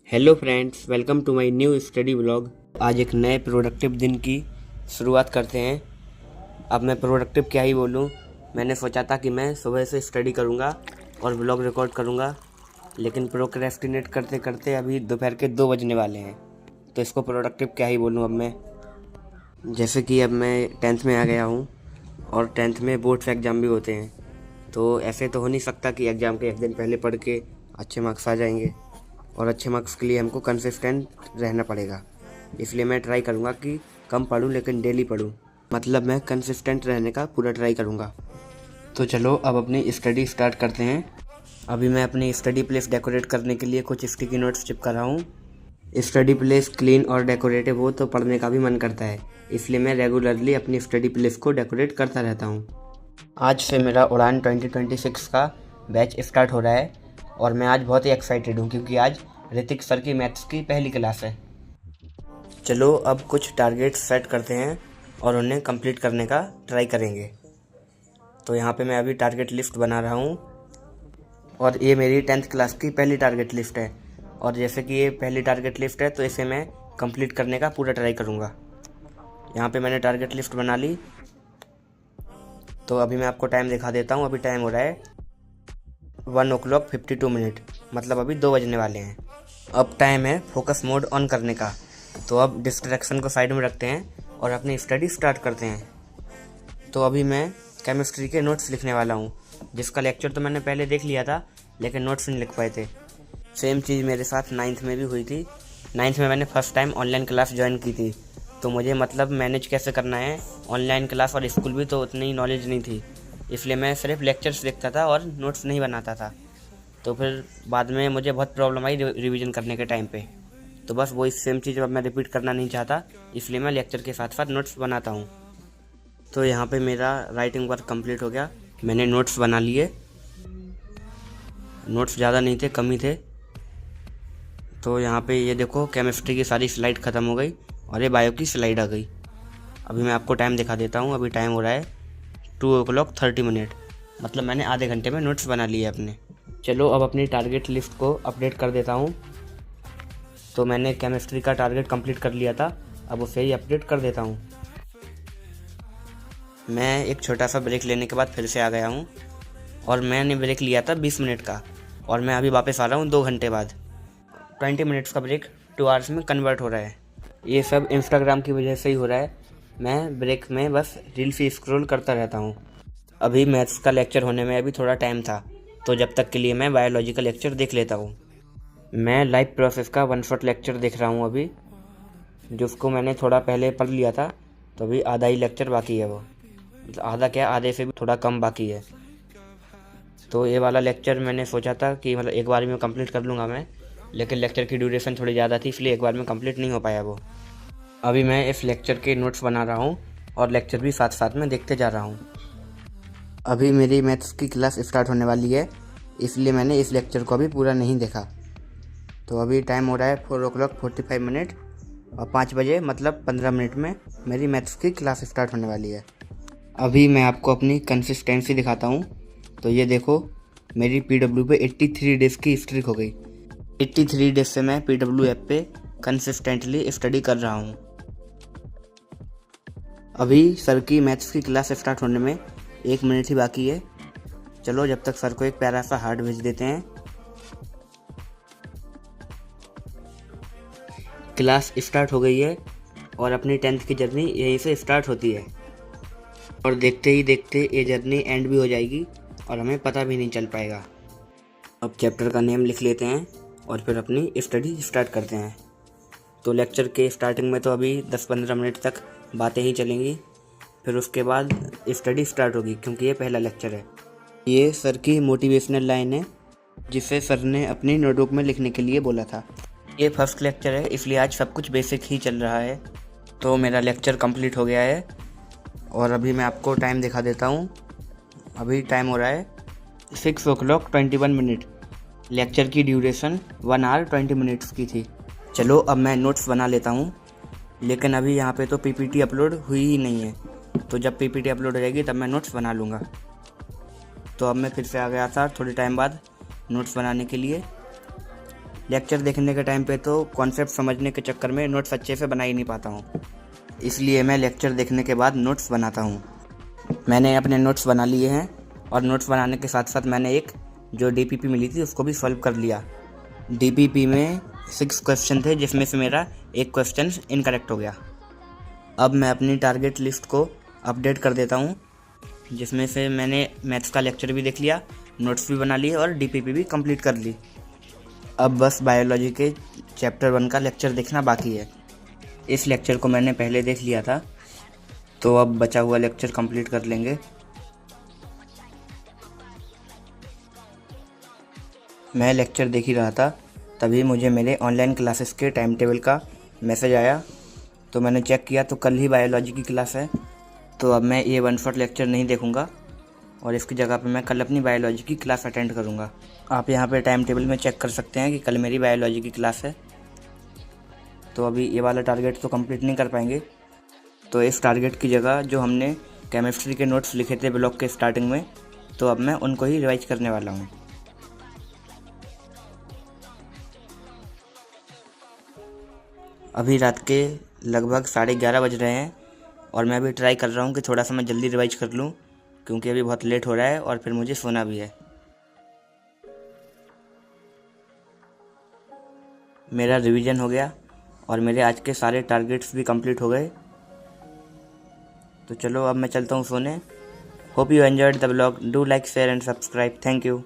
Hello friends, welcome to my new study vlog. आज एक नए प्रोडक्टिव दिन की शुरुआत करते हैं। अब मैं प्रोडक्टिव क्या ही बोलूँ। मैंने सोचा था कि मैं सुबह से स्टडी करूँगा और व्लॉग रिकॉर्ड करूँगा, लेकिन प्रोक्रेस्टिनेट करते करते अभी दोपहर के 2 बजने वाले हैं। तो इसको प्रोडक्टिव क्या ही बोलूँ अब मैं। जैसे कि अब मैं 10th में आ गया हूँ और 10th में बोर्ड्स एग्ज़ाम भी होते हैं। तो ऐसे तो हो नहीं सकता कि एग्ज़ाम के एक दिन पहले पढ़ के अच्छे मार्क्स आ जाएंगे, और अच्छे मार्क्स के लिए हमको कंसिस्टेंट रहना पड़ेगा। इसलिए मैं ट्राई करूँगा कि कम पढूं लेकिन डेली पढूं। मतलब मैं कंसिस्टेंट रहने का पूरा ट्राई करूँगा। तो चलो अब अपनी स्टडी स्टार्ट करते हैं। अभी मैं अपनी स्टडी प्लेस डेकोरेट करने के लिए कुछ स्टिकी नोट्स चिपका रहा हूँ। स्टडी प्लेस क्लीन और डेकोरेटिव हो तो पढ़ने का भी मन करता है, इसलिए मैं रेगुलरली अपनी स्टडी प्लेस को डेकोरेट करता रहता हूँ। आज से मेरा उड़ान 2026 का बैच स्टार्ट हो रहा है और मैं आज बहुत ही एक्साइटेड हूँ क्योंकि आज ऋतिक सर की मैथ्स की पहली क्लास है। चलो अब कुछ टारगेट्स सेट करते हैं और उन्हें कंप्लीट करने का ट्राई करेंगे। तो यहाँ पे मैं अभी टारगेट लिस्ट बना रहा हूँ और ये मेरी 10th क्लास की पहली टारगेट लिस्ट है। और जैसे कि ये पहली टारगेट लिस्ट है तो इसे मैं कंप्लीट करने का पूरा ट्राई करूँगा। यहाँ पे मैंने टारगेट लिस्ट बना ली। तो अभी मैं आपको टाइम दिखा देता हूँ। अभी टाइम हो रहा है 1:52, मतलब अभी 2 बजने वाले हैं। अब टाइम है फोकस मोड ऑन करने का। तो अब डिस्ट्रैक्शन को साइड में रखते हैं और अपनी स्टडी स्टार्ट करते हैं। तो अभी मैं केमिस्ट्री के नोट्स लिखने वाला हूँ, जिसका लेक्चर तो मैंने पहले देख लिया था लेकिन नोट्स नहीं लिख पाए थे। सेम चीज़ मेरे साथ 9th में भी हुई थी। 9th में मैंने first time online class join की थी, तो मुझे मतलब मैनेज कैसे करना है ऑनलाइन क्लास और स्कूल भी, तो उतनी नॉलेज नहीं थी। इसलिए मैं सिर्फ लेक्चर्स देखता था और नोट्स नहीं बनाता था। तो फिर बाद में मुझे बहुत प्रॉब्लम आई रिवीजन करने के टाइम पे। तो बस वही सेम चीज़ अब मैं रिपीट करना नहीं चाहता, इसलिए मैं लेक्चर के साथ साथ नोट्स बनाता हूँ। तो यहाँ पे मेरा राइटिंग वर्क कंप्लीट हो गया। मैंने नोट्स बना लिए। नोट्स ज़्यादा नहीं थे, कम ही थे। तो यहाँ पे ये देखो, केमिस्ट्री की सारी स्लाइड ख़त्म हो गई और ये बायो की स्लाइड आ गई। अभी मैं आपको टाइम दिखा देता हूँ। अभी टाइम हो रहा है 2:30, मतलब मैंने आधे घंटे में नोट्स बना लिए अपने। चलो अब अपनी टारगेट लिस्ट को अपडेट कर देता हूँ। तो मैंने केमिस्ट्री का टारगेट कंप्लीट कर लिया था, अब उसे ही अपडेट कर देता हूँ। मैं एक छोटा सा ब्रेक लेने के बाद फिर से आ गया हूँ और मैंने ब्रेक लिया था 20 मिनट का, और मैं अभी वापस आ रहा हूँ 2 घंटे बाद। 20 मिनट्स का ब्रेक 2 आवर्स में कन्वर्ट हो रहा है। ये सब इंस्टाग्राम की वजह से ही हो रहा है। मैं ब्रेक में बस रील्स ही स्क्रॉल करता रहता हूँ। अभी मैथ्स का लेक्चर होने में अभी थोड़ा टाइम था, तो जब तक के लिए मैं बायोलॉजी का लेक्चर देख लेता हूँ। मैं लाइफ प्रोसेस का 1 शॉट लेक्चर देख रहा हूँ अभी, जिसको मैंने थोड़ा पहले पढ़ लिया था। तो अभी आधा ही लेक्चर बाकी है, वो आधा क्या, आधे से भी थोड़ा कम बाकी है। तो ये वाला लेक्चर मैंने सोचा था कि मतलब एक बार में कंप्लीट कर लूँगा मैं, लेकिन लेक्चर की ड्यूरेशन थोड़ी ज़्यादा थी, इसलिए एक बार में कंप्लीट नहीं हो पाया वो। अभी मैं इस लेक्चर के नोट्स बना रहा हूँ और लेक्चर भी साथ साथ में देखते जा रहा हूँ। अभी मेरी मैथ्स की क्लास स्टार्ट होने वाली है, इसलिए मैंने इस लेक्चर को अभी पूरा नहीं देखा। तो अभी टाइम हो रहा है 4:45 और 5 बजे मतलब 15 मिनट में मेरी मैथ्स की क्लास स्टार्ट होने वाली है। अभी मैं आपको अपनी कंसिस्टेंसी दिखाता हूँ। तो ये देखो, मेरी PW पे 83 डेज़ की स्ट्रिक हो गई। 83 डेज से मैं PW ऐप पे कंसिस्टेंटली स्टडी कर रहा हूँ। अभी सर की मैथ्स की क्लास स्टार्ट होने में 1 मिनट ही बाकी है। चलो जब तक सर को एक प्यारा सा हार्ट भेज देते हैं। क्लास स्टार्ट हो गई है और अपनी 10th की जर्नी यहीं से स्टार्ट होती है, और देखते ही देखते ये जर्नी एंड भी हो जाएगी और हमें पता भी नहीं चल पाएगा। अब चैप्टर का नेम लिख लेते हैं और फिर अपनी स्टडी स्टार्ट करते हैं। तो लेक्चर के स्टार्टिंग में तो अभी 10-15 मिनट तक बातें ही चलेंगी, फिर उसके बाद स्टडी स्टार्ट होगी, क्योंकि ये पहला लेक्चर है। ये सर की मोटिवेशनल लाइन है, जिसे सर ने अपनी नोटबुक में लिखने के लिए बोला था। ये फर्स्ट लेक्चर है, इसलिए आज सब कुछ बेसिक ही चल रहा है। तो मेरा लेक्चर कंप्लीट हो गया है और अभी मैं आपको टाइम दिखा देता हूँ। अभी टाइम हो रहा है 6:21। लेक्चर की ड्यूरेशन 1 आवर 20 मिनट्स की थी। चलो अब मैं नोट्स बना लेता हूँ, लेकिन अभी यहाँ पे तो PPT अपलोड हुई ही नहीं है। तो जब PPT अपलोड हो जाएगी तब मैं नोट्स बना लूँगा। तो अब मैं फिर से आ गया था थोड़े टाइम बाद नोट्स बनाने के लिए। लेक्चर देखने के टाइम पे तो कॉन्सेप्ट समझने के चक्कर में नोट्स अच्छे से बना ही नहीं पाता हूँ, इसलिए मैं लेक्चर देखने के बाद नोट्स बनाता हूँ। मैंने अपने नोट्स बना लिए हैं और नोट्स बनाने के साथ साथ मैंने एक जो डीपीपी मिली थी उसको भी सॉल्व कर लिया। डीपीपी में 6 क्वेश्चन थे, जिसमें से मेरा एक क्वेश्चन इनकरेक्ट हो गया। अब मैं अपनी टारगेट लिस्ट को अपडेट कर देता हूँ, जिसमें से मैंने मैथ्स का लेक्चर भी देख लिया, नोट्स भी बना लिए और डीपीपी भी कंप्लीट कर ली। अब बस बायोलॉजी के चैप्टर 1 का लेक्चर देखना बाकी है। इस लेक्चर को मैंने पहले देख लिया था, तो अब बचा हुआ लेक्चर कंप्लीट कर लेंगे। मैं लेक्चर देख ही रहा था, तभी मुझे मेरे ऑनलाइन क्लासेस के टाइम टेबल का मैसेज आया, तो मैंने चेक किया तो कल ही बायोलॉजी की क्लास है। तो अब मैं ये वन शॉट लेक्चर नहीं देखूंगा और इसकी जगह पे मैं कल अपनी बायोलॉजी की क्लास अटेंड करूंगा। आप यहाँ पे टाइम टेबल में चेक कर सकते हैं कि कल मेरी बायोलॉजी की क्लास है। तो अभी ये वाला टारगेट तो कंप्लीट नहीं कर पाएंगे, तो इस टारगेट की जगह जो हमने केमिस्ट्री के नोट्स लिखे थे ब्लॉग के स्टार्टिंग में, तो अब मैं उनको ही रिवाइज करने वाला हूँ। अभी रात के लगभग 11:30 बज रहे हैं और मैं अभी ट्राई कर रहा हूँ कि थोड़ा सा मैं जल्दी रिवाइज कर लूँ, क्योंकि अभी बहुत लेट हो रहा है और फिर मुझे सोना भी है। मेरा रिवीजन हो गया और मेरे आज के सारे टारगेट्स भी कंप्लीट हो गए। तो चलो अब मैं चलता हूँ सोने। Hope you enjoyed the vlog. Do like, share and subscribe. Thank you.